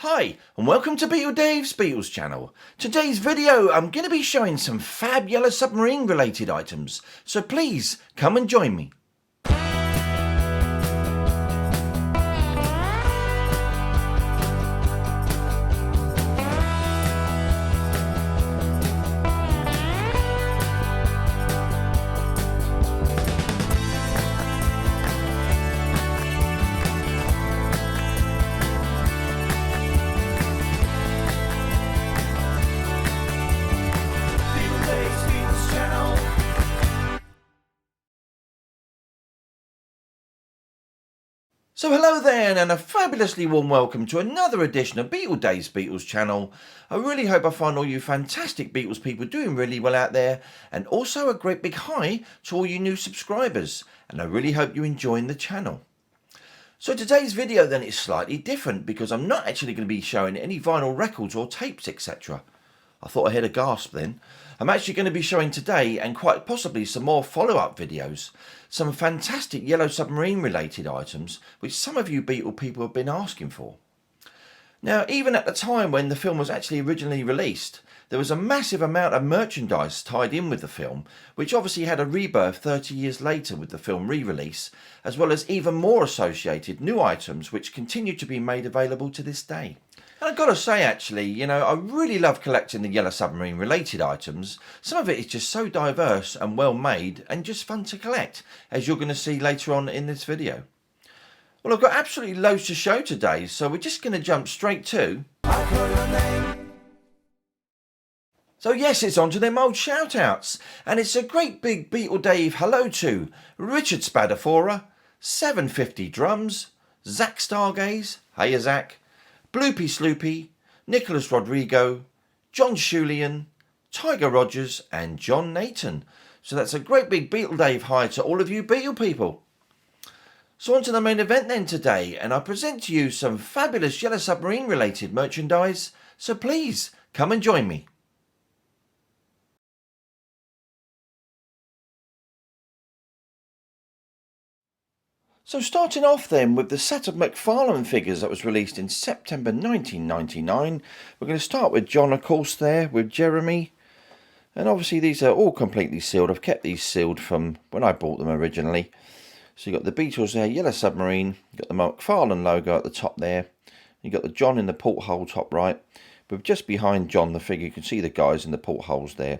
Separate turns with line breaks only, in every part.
Hi and welcome to Beetle Dave's Beatles channel. Today's video I'm going to be showing some fab Yellow Submarine related items, so please come and join me. So hello there and a fabulously warm welcome to another edition of Beetle Dave's Beatles channel. I really hope I find all you fantastic Beatles people doing really well out there, and also a great big hi to all you new subscribers, and I really hope you're enjoying the channel. So today's video then is slightly different because I'm not actually going to be showing any vinyl records or tapes etc. I thought I heard a gasp then. I'm actually going to be showing today, and quite possibly some more follow-up videos, some fantastic Yellow Submarine related items which some of you Beatle people have been asking for. Now, even at the time when the film was actually originally released, there was a massive amount of merchandise tied in with the film, which obviously had a rebirth 30 years later with the film re-release, as well as even more associated new items which continue to be made available to this day. And I've got to say actually, I really love collecting the Yellow Submarine related items. Some of it is just so diverse and well made and just fun to collect, as you're going to see later on in this video. Well, I've got absolutely loads to show today, so we're just going to jump straight to... So yes, it's on to them old shout-outs, and it's a great big Beetle Dave hello to Richard Spadafora, 750 Drums, Zach Stargaze, hiya Zach, Bloopy Sloopy, Nicholas Rodrigo, John Shulian, Tiger Rogers and John Nathan. So that's a great big Beetle Dave hi to all of you Beetle people. So on to the main event then today, and I present to you some fabulous Yellow Submarine related merchandise, so please come and join me. So starting off then with the set of McFarlane figures that was released in September 1999. We're going to start with John, of course, there with Jeremy. And obviously these are all completely sealed. I've kept these sealed from when I bought them originally. So you've got the Beatles there, Yellow Submarine. You've got the McFarlane logo at the top there. You've got the John in the porthole top right. But just behind John, the figure, you can see the guys in the portholes there.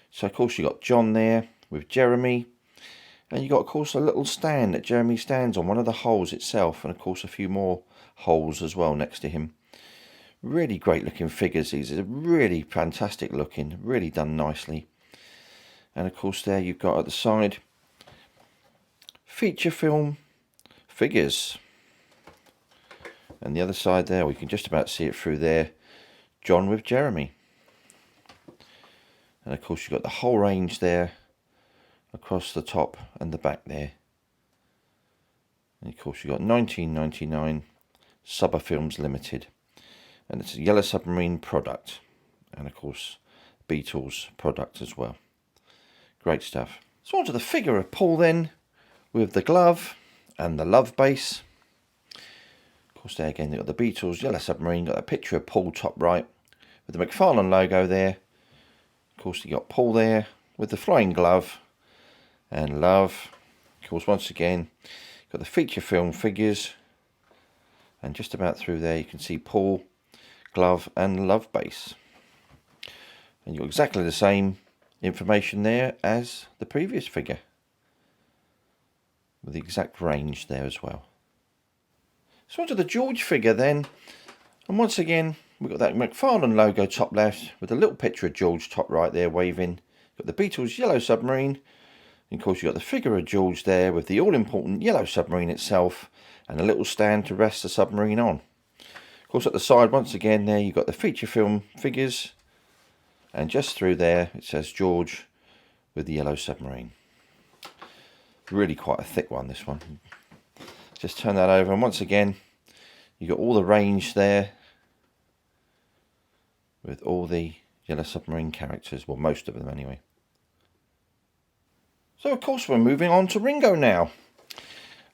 So of course you've got John there with Jeremy. And you've got, of course, a little stand that Jeremy stands on, one of the holes itself, and of course a few more holes as well next to him. Really great looking figures. These are really fantastic looking, really done nicely. And of course there you've got at the side feature film figures. And the other side there, we can just about see it through there, John with Jeremy. And of course you've got the whole range there across the top and the back there. And of course you've got 1999 Subba Films Limited, and it's a Yellow Submarine product, and of course Beatles product as well. Great stuff. So on to the figure of Paul then, with the glove and the love base. Of course there again you've got the Beatles Yellow Submarine, got a picture of Paul top right with the McFarlane logo there. Of course you got Paul there with the flying glove and love. Of course once again got the feature film figures, and just about through there you can see Paul, glove and love base. And you've got exactly the same information there as the previous figure, with the exact range there as well. So onto the George figure then, and once again we've got that McFarlane logo top left with a little picture of George top right there waving. Got the Beatles Yellow Submarine. And of course you've got the figure of George there with the all-important Yellow Submarine itself and a little stand to rest the submarine on. Of course at the side once again there you've got the feature film figures, and just through there it says George with the Yellow Submarine. Really quite a thick one, this one. Just turn that over, and once again you've got all the range there with all the Yellow Submarine characters, well most of them anyway. So of course we're moving on to Ringo now.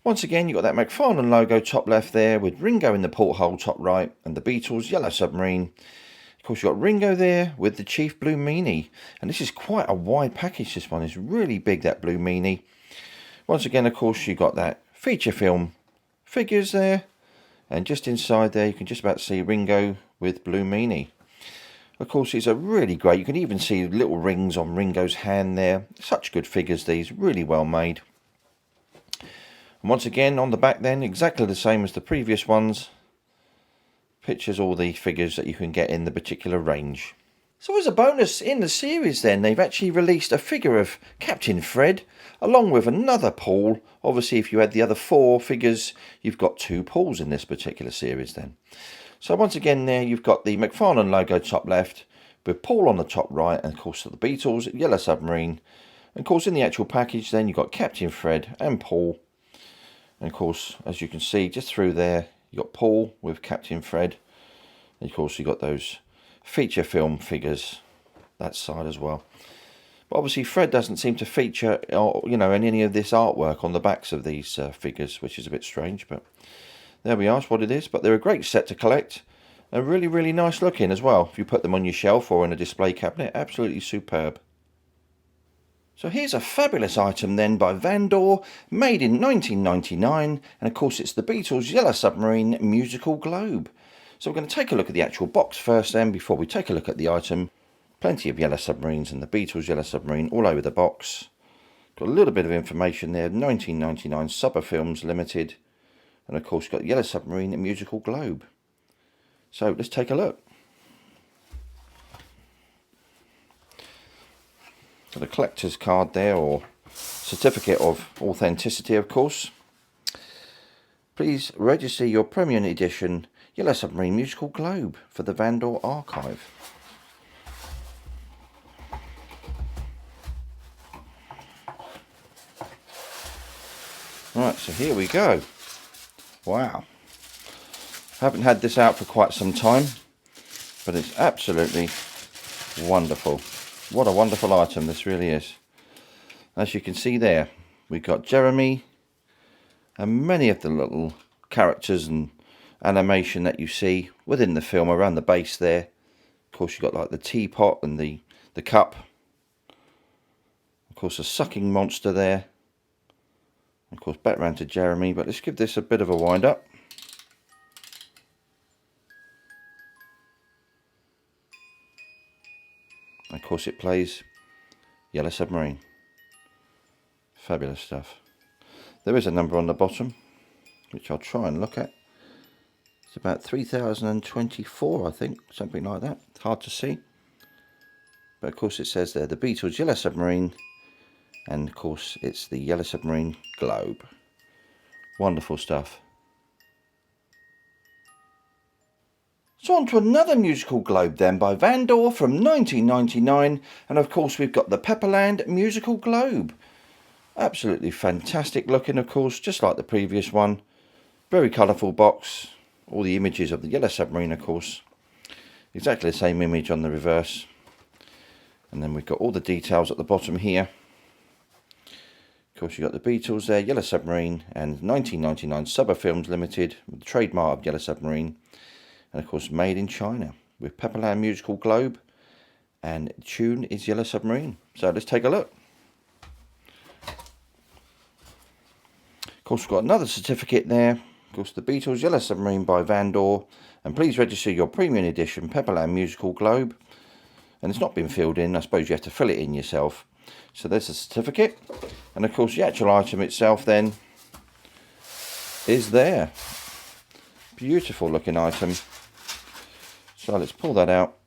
Once again, you've got that McFarlane logo top left there with Ringo in the porthole top right and the Beatles Yellow Submarine. Of course, you've got Ringo there with the Chief Blue Meanie. And this is quite a wide package, this one. It's really big, that Blue Meanie. Once again, of course, you've got that feature film figures there. And just inside there, you can just about see Ringo with Blue Meanie. Of course, these are really great. You can even see little rings on Ringo's hand there. Such good figures, these. Really well made. And once again, on the back then, exactly the same as the previous ones. Pictures all the figures that you can get in the particular range. So as a bonus in the series then, they've actually released a figure of Captain Fred, along with another Paul. Obviously, if you had the other 4 figures, you've got 2 Pauls in this particular series then. So once again there, you've got the McFarlane logo top left, with Paul on the top right, and of course the Beatles, Yellow Submarine. And of course in the actual package then, you've got Captain Fred and Paul. And of course, as you can see, just through there, you've got Paul with Captain Fred. And of course, you've got those feature film figures that side as well. But obviously, Fred doesn't seem to feature, in any of this artwork on the backs of these figures, which is a bit strange. But there we are, that's what it is. But they're a great set to collect. And really, really nice looking as well. If you put them on your shelf or in a display cabinet, absolutely superb. So here's a fabulous item then by Vandor, made in 1999, and of course it's the Beatles Yellow Submarine musical globe. So we're going to take a look at the actual box first then, before we take a look at the item. Plenty of Yellow Submarines and the Beatles Yellow Submarine all over the box. Got a little bit of information there, 1999 Subber Films Limited, and of course got Yellow Submarine musical globe. So let's take a look. Got a collector's card there, or certificate of authenticity, of course. Please register your premium edition Yellow Submarine musical globe for the Vandor archive. Right, so here we go. Wow. Haven't had this out for quite some time, but it's absolutely wonderful. What a wonderful item this really is. As you can see there, we've got Jeremy and many of the little characters and animation that you see within the film around the base there. Of course, you've got like the teapot and the cup. Of course, a sucking monster there. Of course, back round to Jeremy, but let's give this a bit of a wind up. Of course, it plays Yellow Submarine. Fabulous stuff. There is a number on the bottom, which I'll try and look at. It's about 3024, I think, something like that. It's hard to see. But of course, it says there, the Beatles Yellow Submarine. And of course, it's the Yellow Submarine globe. Wonderful stuff. So on to another musical globe then by Vandor from 1999, and of course we've got the Pepperland musical globe. Absolutely fantastic looking, of course, just like the previous one. Very colourful box. All the images of the Yellow Submarine, of course. Exactly the same image on the reverse. And then we've got all the details at the bottom here. Of course, you've got the Beatles there, Yellow Submarine, and 1999 Subber Films Limited, with the trademark of Yellow Submarine. And of course, made in China, with Pepperland musical globe, and tune is Yellow Submarine. So let's take a look. Of course, we've got another certificate there. Of course, the Beatles Yellow Submarine by Vandor, and please register your premium edition Pepperland musical globe. And it's not been filled in. I suppose you have to fill it in yourself. So there's the certificate, and of course, the actual item itself then is there. Beautiful looking item. So let's pull that out.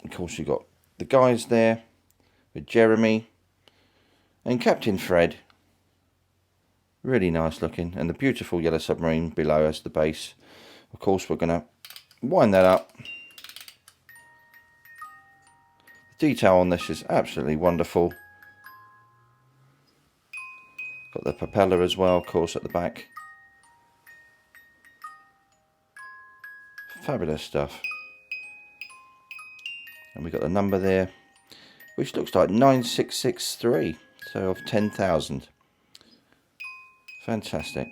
Of course, you've got the guys there with Jeremy and Captain Fred. Really nice looking. And the beautiful Yellow Submarine below as the base. Of course, we're going to wind that up. The detail on this is absolutely wonderful. Got the propeller as well, of course, at the back. Fabulous stuff. And we've got the number there, which looks like 9663, so of 10,000. Fantastic.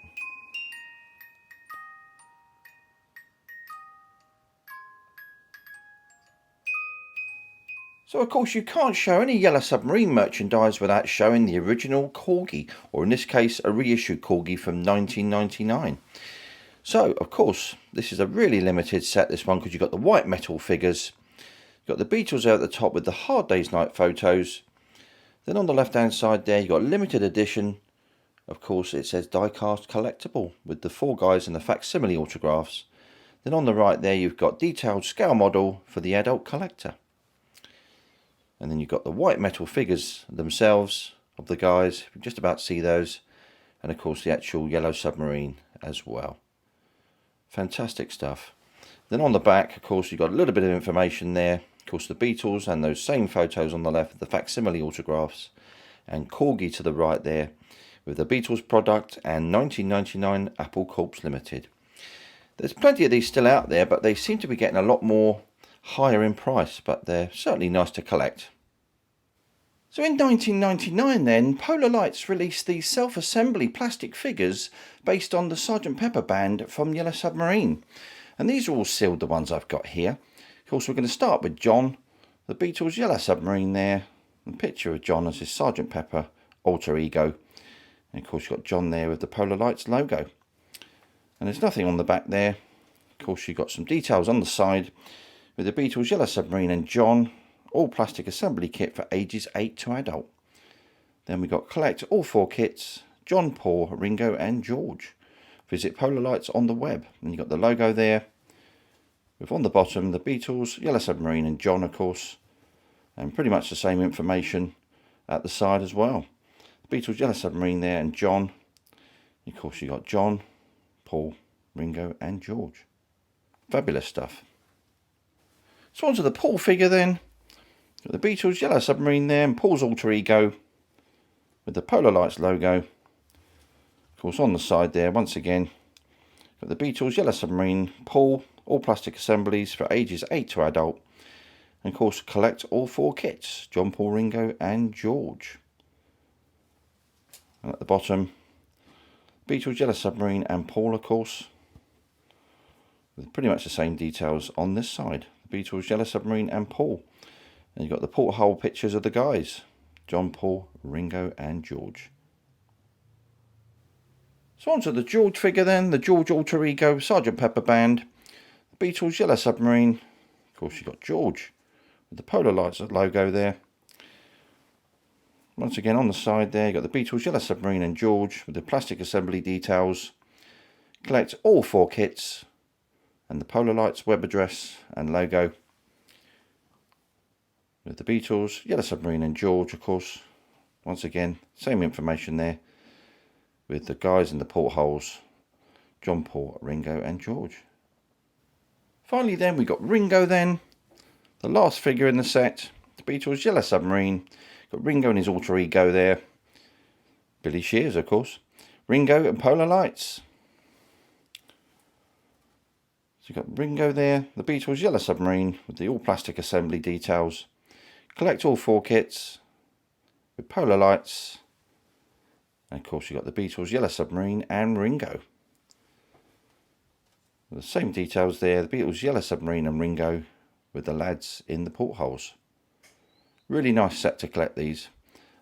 So of course you can't show any Yellow Submarine merchandise without showing the original Corgi, or in this case a reissued Corgi from 1999. So of course this is a really limited set, this one, because you've got the white metal figures, you've got the Beatles there at the top with the Hard Day's Night photos. Then on the left hand side there you've got limited edition. Of course it says die-cast collectible with the 4 guys and the facsimile autographs. Then on the right there you've got detailed scale model for the adult collector. And then you've got the white metal figures themselves of the guys. You can just about see those. And of course the actual Yellow Submarine as well. Fantastic stuff. Then on the back, of course, you've got a little bit of information there. Of course, the Beatles and those same photos on the left, the facsimile autographs. And Corgi to the right there with the Beatles product and 1999 Apple Corps Limited. There's plenty of these still out there, but they seem to be getting a lot more higher in price, but they're certainly nice to collect. So in 1999 then, Polar Lights released these self-assembly plastic figures based on the Sgt. Pepper band from Yellow Submarine. And these are all sealed, the ones I've got here. Of course, we're going to start with John, the Beatles Yellow Submarine there, a picture of John as his Sgt. Pepper alter ego. And of course you've got John there with the Polar Lights logo. And there's nothing on the back there. Of course you've got some details on the side with the Beatles Yellow Submarine and John, all plastic assembly kit for ages 8 to adult. Then we got collect all 4 kits, John, Paul, Ringo and George. Visit Polar Lights on the web. And you've got the logo there, with on the bottom the Beatles, Yellow Submarine and John, of course. And pretty much the same information at the side as well. The Beatles, Yellow Submarine there and John. And of course you got John, Paul, Ringo and George. Fabulous stuff. So on to the Paul figure then. Got the Beatles Yellow Submarine there and Paul's alter ego with the Polar Lights logo. Of course on the side there, once again, got the Beatles Yellow Submarine, Paul, all plastic assemblies for ages 8 to adult. And of course collect all 4 kits, John, Paul, Ringo and George. And at the bottom, Beatles Yellow Submarine and Paul, of course, with pretty much the same details on this side. The Beatles Yellow Submarine and Paul. And you've got the porthole pictures of the guys, John, Paul, Ringo and George. So on to the George figure then, the George alter ego Sgt. Pepper band, the Beatles Yellow Submarine. Of course you've got George with the Polar Lights logo there. Once again on the side there, you've got the Beatles Yellow Submarine and George with the plastic assembly details. Collect all 4 kits and the Polar Lights web address and logo. With the Beatles, Yellow Submarine and George, of course. Once again, same information there. With the guys in the portholes, John, Paul, Ringo and George. Finally then, we got Ringo then. The last figure in the set. The Beatles Yellow Submarine. Got Ringo and his alter ego there. Billy Shears, of course. Ringo and Polar Lights. So you've got Ringo there, the Beatles Yellow Submarine with the all plastic assembly details. Collect all 4 kits with Polar Lights. And of course you've got the Beatles Yellow Submarine and Ringo. The same details there, the Beatles Yellow Submarine and Ringo with the lads in the portholes. Really nice set to collect these.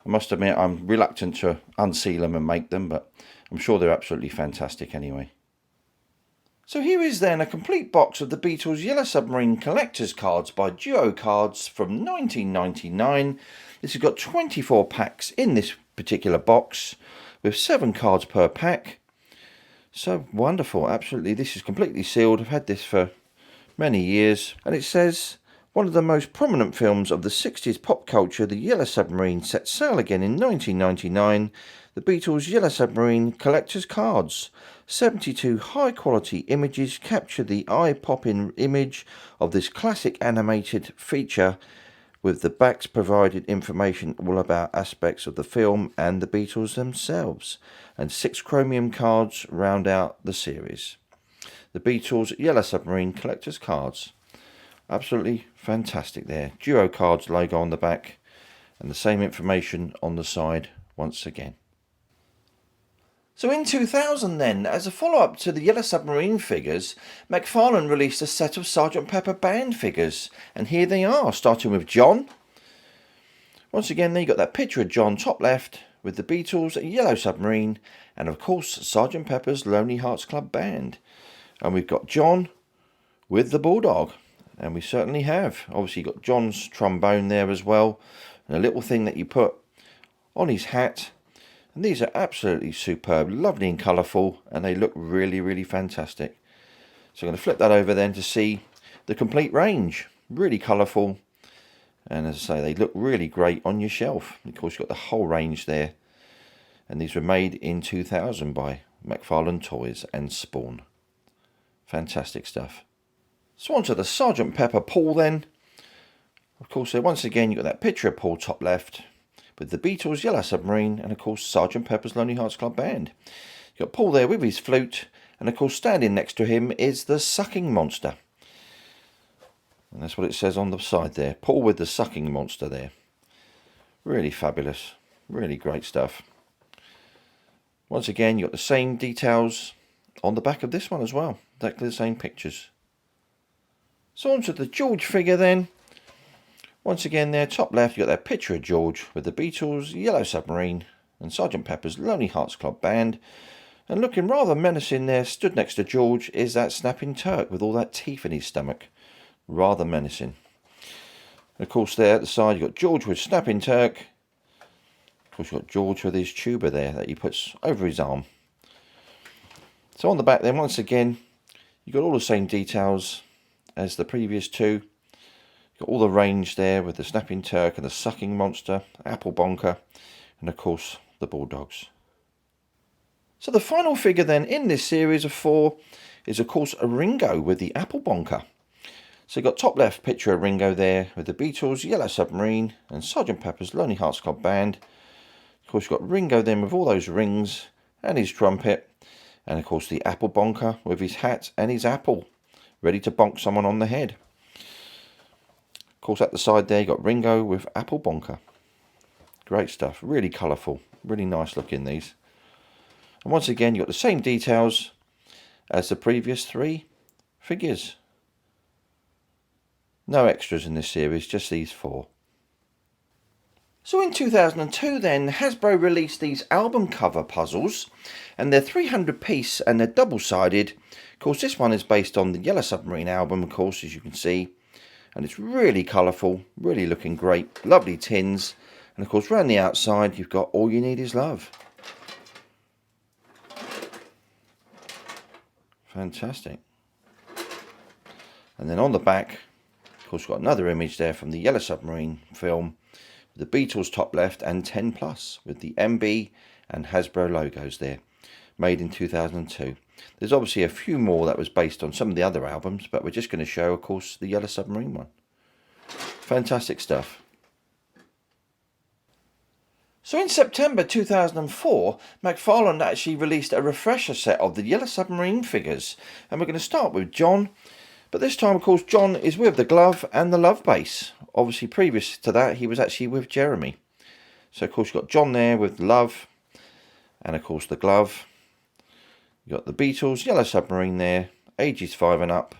I must admit I'm reluctant to unseal them and make them, but I'm sure they're absolutely fantastic anyway. So here is then a complete box of the Beatles Yellow Submarine collector's cards by Duocards from 1999. This has got 24 packs in this particular box with 7 cards per pack. So wonderful, absolutely. This is completely sealed. I've had this for many years. And it says, one of the most prominent films of the 60s pop culture, the Yellow Submarine set sail again in 1999. The Beatles Yellow Submarine collector's cards. 72 high-quality images capture the eye-popping image of this classic animated feature, with the backs provided information all about aspects of the film and the Beatles themselves. And 6 chromium cards round out the series. The Beatles Yellow Submarine collector's cards. Absolutely fantastic there. Duocards logo on the back and the same information on the side once again. So in 2000 then, as a follow-up to the Yellow Submarine figures, McFarlane released a set of Sgt. Pepper band figures. And here they are, starting with John. Once again, there you got that picture of John top left with the Beatles, Yellow Submarine, and of course Sgt. Pepper's Lonely Hearts Club Band. And we've got John with the Bulldog. And we certainly have. Obviously you've got John's trombone there as well. And a little thing that you put on his hat. And these are absolutely superb, lovely and colourful, and they look really, really fantastic. So I'm going to flip that over then to see the complete range. Really colourful, and as I say, they look really great on your shelf. Of course, you've got the whole range there. And these were made in 2000 by McFarlane Toys and Spawn. Fantastic stuff. So on to the Sgt. Pepper Paul then. Of course, so once again, you've got that picture of Paul top left, with the Beatles, Yellow Submarine, and of course Sgt. Pepper's Lonely Hearts Club Band. You've got Paul there with his flute, and of course standing next to him is the sucking monster. And that's what it says on the side there. Paul with the sucking monster there. Really fabulous. Really great stuff. Once again, you've got the same details on the back of this one as well. Exactly the same pictures. So on to the George figure then. Once again there, top left, you've got that picture of George with the Beatles, Yellow Submarine, and Sgt. Pepper's Lonely Hearts Club Band. And looking rather menacing there, stood next to George, is that snapping Turk with all that teeth in his stomach. Rather menacing. And of course there at the side, you've got George with snapping Turk. Of course you've got George with his tuba there that he puts over his arm. So on the back then, once again, you've got all the same details as the previous two. Got all the range there with the snapping Turk and the sucking monster, apple bonker, and of course the Bulldogs. So the final figure then in this series of 4 is of course a Ringo with the apple bonker. So you've got top left picture of Ringo there with the Beatles, Yellow Submarine, and Sgt. Pepper's Lonely Hearts Club Band. Of course you've got Ringo then with all those rings and his trumpet, and of course the apple bonker with his hat and his apple, ready to bonk someone on the head. Of course, at the side there, you got Ringo with apple bonker. Great stuff. Really colourful. Really nice looking, these. And once again, you got the same details as the previous 3 figures. No extras in this series, just these 4. So in 2002 then, Hasbro released these album cover puzzles. And they're 300 piece and they're double-sided. Of course, this one is based on the Yellow Submarine album, of course, as you can see. And it's really colourful, really looking great, lovely tins. And of course, around the outside, you've got All You Need Is Love. Fantastic. And then on the back, of course, you've got another image there from the Yellow Submarine film, the Beatles top left and 10 plus with the MB and Hasbro logos there, made in 2002. There's obviously a few more that was based on some of the other albums, but we're just going to show, of course, the Yellow Submarine one. Fantastic stuff. So in September 2004, McFarlane actually released a refresher set of the Yellow Submarine figures. And we're going to start with John. But this time, of course, John is with the glove and the love base. Obviously, previous to that, he was actually with Jeremy. So, of course, you've got John there with love and, of course, the glove. You've got the Beatles, Yellow Submarine there, ages 5 and up.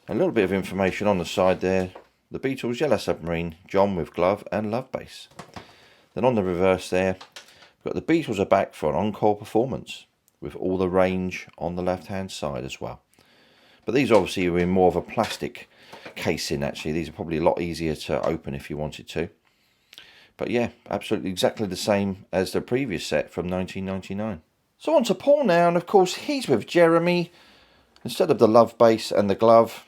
A little bit of information on the side there. The Beatles, Yellow Submarine, John with glove and love base. Then on the reverse there, we've got the Beatles are back for an encore performance with all the range on the left-hand side as well. But these obviously are in more of a plastic casing actually. These are probably a lot easier to open if you wanted to. But yeah, absolutely exactly the same as the previous set from 1999. So on to Paul now, and of course he's with Jeremy instead of the love base and the glove.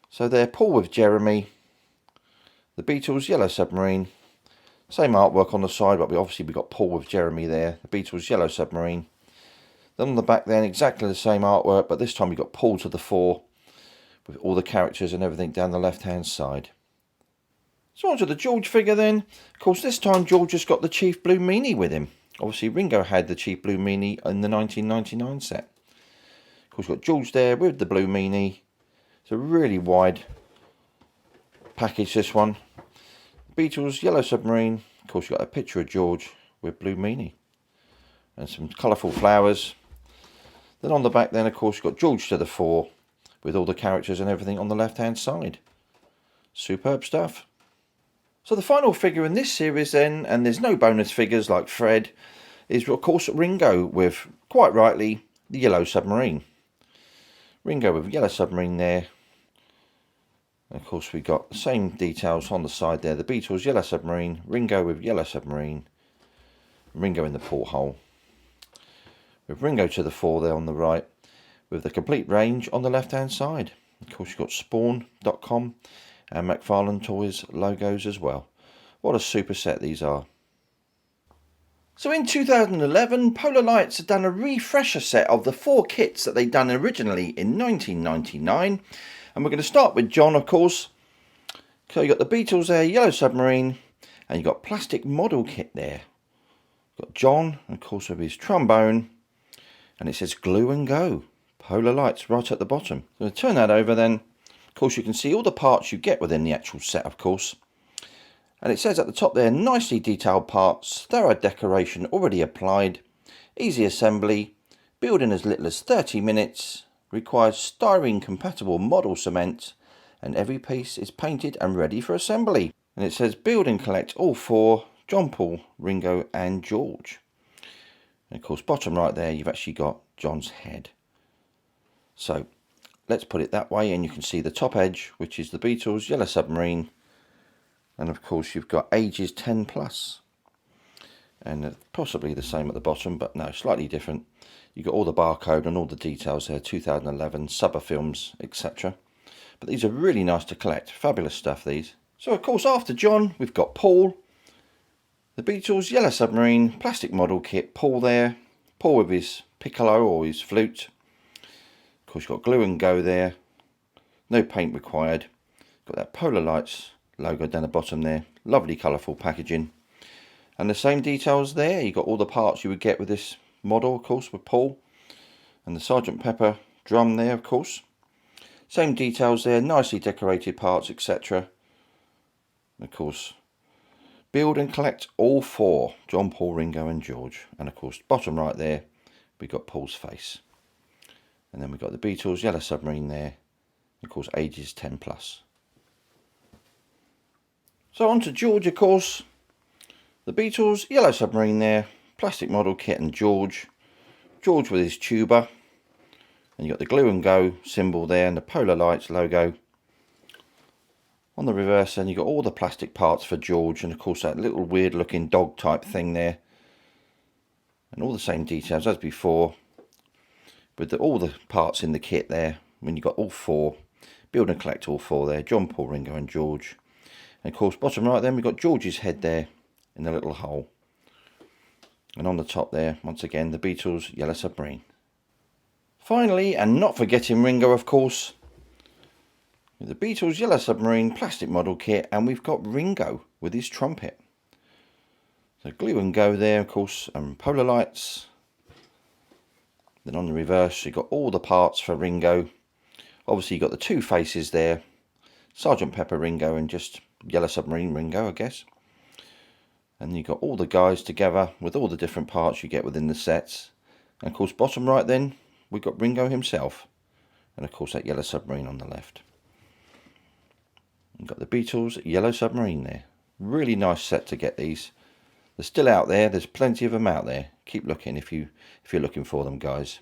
So there, Paul with Jeremy, the Beatles, Yellow Submarine, same artwork on the side, but we've got Paul with Jeremy there, the Beatles, Yellow Submarine. Then on the back then, exactly the same artwork, but this time you've got Paul to the fore with all the characters and everything down the left-hand side. So on to the George figure then. Of course, this time George has got the Chief Blue Meanie with him. Obviously, Ringo had the Chief Blue Meanie in the 1999 set. Of course, you've got George there with the Blue Meanie. It's a really wide package, this one. Beatles, Yellow Submarine. Of course, you've got a picture of George with Blue Meanie. and some colourful flowers. Then on the back then, of course, you've got George to the fore with all the characters and everything on the left-hand side. Superb stuff. So the final figure in this series then, and there's no bonus figures like Fred, is of course Ringo with, quite rightly, the Yellow Submarine. Ringo with Yellow Submarine there. And of course we've got the same details on the side there. The Beatles, Yellow Submarine, Ringo with Yellow Submarine, Ringo in the porthole. With Ringo to the fore there on the right, with the complete range on the left-hand side. Of course, you've got Spawn.com and McFarlane Toys logos as well. What a super set these are. So in 2011, Polar Lights had done a refresher set of the 4 kits that they'd done originally in 1999. And we're going to start with John, of course. So you've got the Beatles there, Yellow Submarine, and you've got plastic model kit there. You've got John, of course, with his trombone. And it says glue and go. Polar Lights right at the bottom. So turn that over then. Of course you can see all the parts you get within the actual set, of course. And it says at the top there, nicely detailed parts, thorough decoration already applied, easy assembly, build in as little as 30 minutes, requires styrene compatible model cement, and every piece is painted and ready for assembly. And it says build and collect all 4, John, Paul, Ringo and George. And of course, bottom right there, you've actually got John's head. So let's put it that way, and you can see the top edge, which is the Beatles, Yellow Submarine, and of course you've got ages 10 plus, and possibly the same at the bottom, but no, slightly different. You've got all the barcode and all the details there, 2011, Subber films, etc. But these are really nice to collect, fabulous stuff these. So of course after John, we've got Paul. The Beatles, Yellow Submarine, plastic model kit, Paul there. Paul with his piccolo or his flute. Of course, you've got glue and go there. No paint required. Got that Polar Lights logo down the bottom there. Lovely colourful packaging. And the same details there. You've got all the parts you would get with this model, of course, with Paul. And the Sgt. Pepper drum there, of course. Same details there. Nicely decorated parts, etc. Of course, build and collect all 4, John, Paul, Ringo and George. And of course, bottom right there, we've got Paul's face. And then we've got the Beatles, Yellow Submarine there. Of course, ages 10 plus. So on to George, of course. The Beatles, Yellow Submarine there. Plastic model kit and George. George with his tuba. And you've got the glue and go symbol there and the Polar Lights logo. On the reverse then you've got all the plastic parts for George, and of course that little weird looking dog type thing there. And all the same details as before, with all the parts in the kit there. When you've got all 4, build and collect all 4 there, John, Paul, Ringo and George. And of course bottom right then we've got George's head there in the little hole. And on the top there, once again, the Beatles, Yellow Submarine. Finally, and not forgetting Ringo, of course, the Beatles, Yellow Submarine, plastic model kit, and we've got Ringo with his trumpet. So glue and go there, of course, and Polar Lights. Then on the reverse, you've got all the parts for Ringo. Obviously, you've got the 2 faces there, Sgt. Pepper Ringo and just Yellow Submarine Ringo, I guess. And you've got all the guys together with all the different parts you get within the sets. And of course, bottom right then, we've got Ringo himself. And of course, that Yellow Submarine on the left. You've got the Beatles, Yellow Submarine there. Really nice set to get these. They're still out there. There's plenty of them out there. Keep looking if you're looking for them, guys.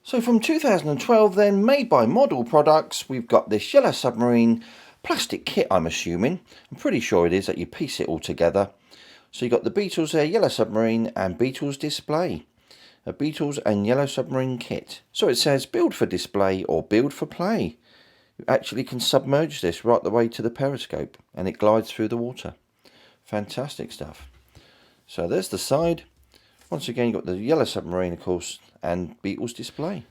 So from 2012 then, made by Model Products, we've got this Yellow Submarine plastic kit, I'm assuming. I'm pretty sure it is that you piece it all together. So you've got the Beatles there, Yellow Submarine and Beatles display. A Beatles and Yellow Submarine kit. So it says build for display or build for play. You actually can submerge this right the way to the periscope and it glides through the water. Fantastic stuff. So there's the side. Once again, you've got the Yellow Submarine, of course, and Beatles display.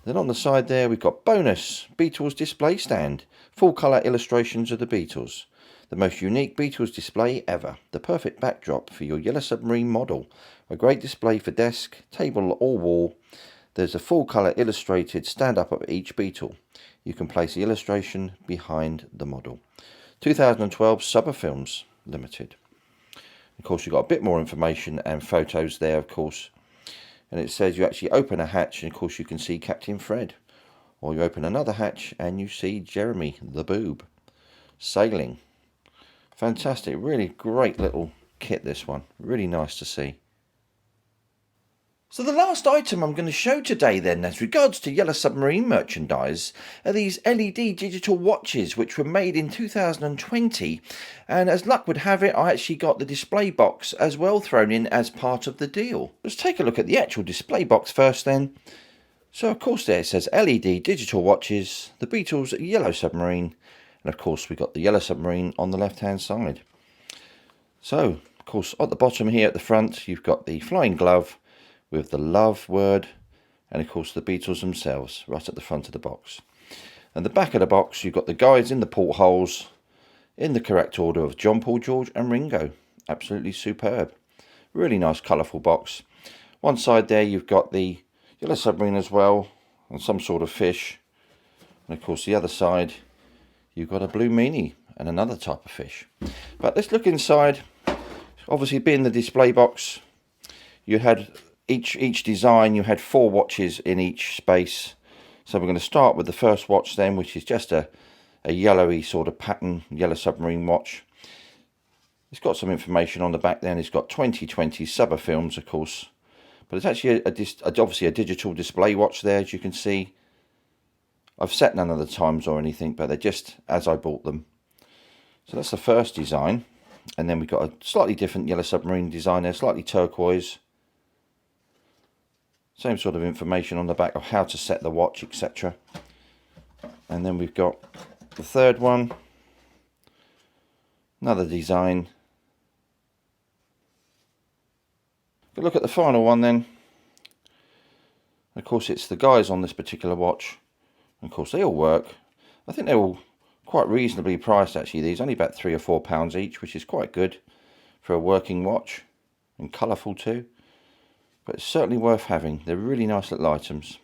Then on the side there, we've got bonus Beatles display stand. Full colour illustrations of the Beatles. The most unique Beatles display ever. The perfect backdrop for your Yellow Submarine model. A great display for desk, table or wall. There's a full colour illustrated stand up of each Beatle. You can place the illustration behind the model. 2012 Subber Films Limited. Of course, you've got a bit more information and photos there, of course. And it says you actually open a hatch and of course you can see Captain Fred. Or you open another hatch and you see Jeremy the boob sailing. Fantastic, really great little kit, this one. Really nice to see. So the last item I'm going to show today then, as regards to Yellow Submarine merchandise, are these LED digital watches which were made in 2020, and as luck would have it, I actually got the display box as well thrown in as part of the deal. Let's take a look at the actual display box first then. So of course there it says LED digital watches, the Beatles Yellow Submarine, and of course we got the Yellow Submarine on the left hand side. So of course at the bottom here at the front you've got the flying glove with the love word, and of course the Beatles themselves right at the front of the box. And the back of the box you've got the guides in the portholes in the correct order of John, Paul, George and Ringo. Absolutely superb. Really nice colourful box. One side there you've got the Yellow Submarine as well, and some sort of fish. And of course the other side you've got a blue meanie and another type of fish. But let's look inside. Obviously being the display box, you had each design, you had 4 watches in each space. So we're going to start with the first watch then, which is just a yellowy sort of pattern Yellow Submarine watch. It's got some information on the back then. It's got 2020 Submarine films, of course, but it's actually obviously a digital display watch there, as you can see. I've set none of the times or anything, but they're just as I bought them. So that's the first design, and then we've got a slightly different Yellow Submarine design there, slightly turquoise. Same sort of information on the back of how to set the watch, etc. And then we've got the third one, another design. But look at the final one then. Of course it's the guys on this particular watch. Of course they all work. I think they're all quite reasonably priced actually. These only about £3 or £4 each, which is quite good for a working watch, and colourful too. But it's certainly worth having. They're really nice little items.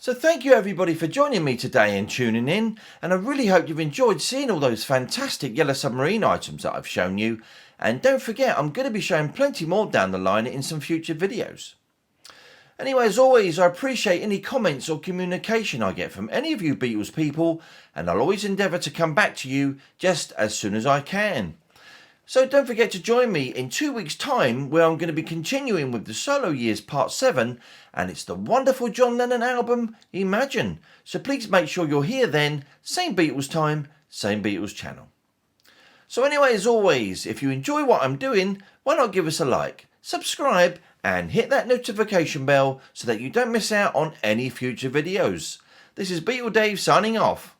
So thank you everybody for joining me today and tuning in, and I really hope you've enjoyed seeing all those fantastic Yellow Submarine items that I've shown you, and don't forget I'm going to be showing plenty more down the line in some future videos. Anyway, as always, I appreciate any comments or communication I get from any of you Beatles people, and I'll always endeavour to come back to you just as soon as I can. So don't forget to join me in 2 weeks' time, where I'm going to be continuing with the Solo Years Part 7, and it's the wonderful John Lennon album, Imagine. So please make sure you're here then, same Beatles time, same Beatles channel. So anyway, as always, if you enjoy what I'm doing, why not give us a like, subscribe, and hit that notification bell so that you don't miss out on any future videos. This is Beatle Dave signing off.